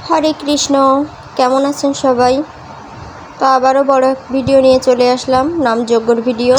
হরে কৃষ্ণ। কেমন আছেন সবাই? তো আবারও বড় এক ভিডিও নিয়ে চলে আসলাম, নাম যজ্ঞর ভিডিও।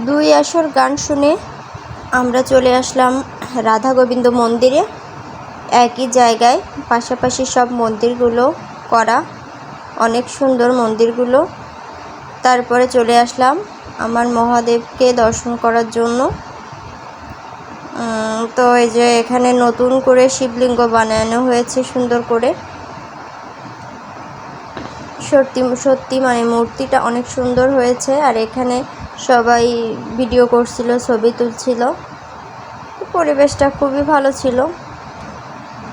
দুই আসর গান শুনে আমরা চলে আসলাম রাধা গোবিন্দ মন্দিরে। একই জায়গায় পাশাপাশি সব মন্দিরগুলো করা, অনেক সুন্দর মন্দিরগুলো। তারপরে চলে আসলাম আমার মহাদেবকে দর্শন করার জন্য। তো এই যে এখানে নতুন করে শিবলিঙ্গ বানানো হয়েছে সুন্দর করে। সত্যি মানে মূর্তিটা অনেক সুন্দর হয়েছে। আর এখানে সবাই ভিডিও করছিল, ছবি তুলছিল। পরিবেশটা খুবই ভালো ছিল।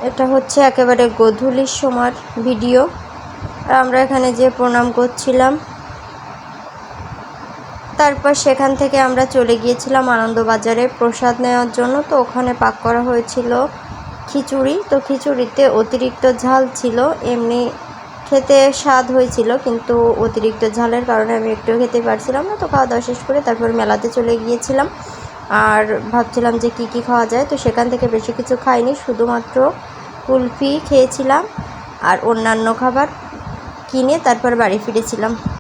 এটা হচ্ছে একেবারে গোধূলির সময়ের ভিডিও। আর আমরা এখানে যে প্রণাম করছিলাম, তারপর সেখান থেকে আমরা চলে গিয়েছিলাম আনন্দবাজারে প্রসাদ নেওয়ার জন্য। তো ওখানে পাক করা হয়েছিল খিচুড়ি। তো খিচুড়িতে অতিরিক্ত ঝাল ছিল, এমনি খেতে স্বাদ হয়েছিল, কিন্তু অতিরিক্ত ঝালের কারণে আমি একটুও খেতে পারছিলাম না। তো খাওয়া দাওয়া শেষ করে তারপর মেলাতে চলে গিয়েছিলাম। আর ভাবছিলাম যে কি খাওয়া যায়। তো সেখান থেকে বেশি কিছু খাইনি, শুধুমাত্র কুলফি খেয়েছিলাম আর অন্যান্য খাবার কিনে তারপর বাড়ি ফিরেছিলাম।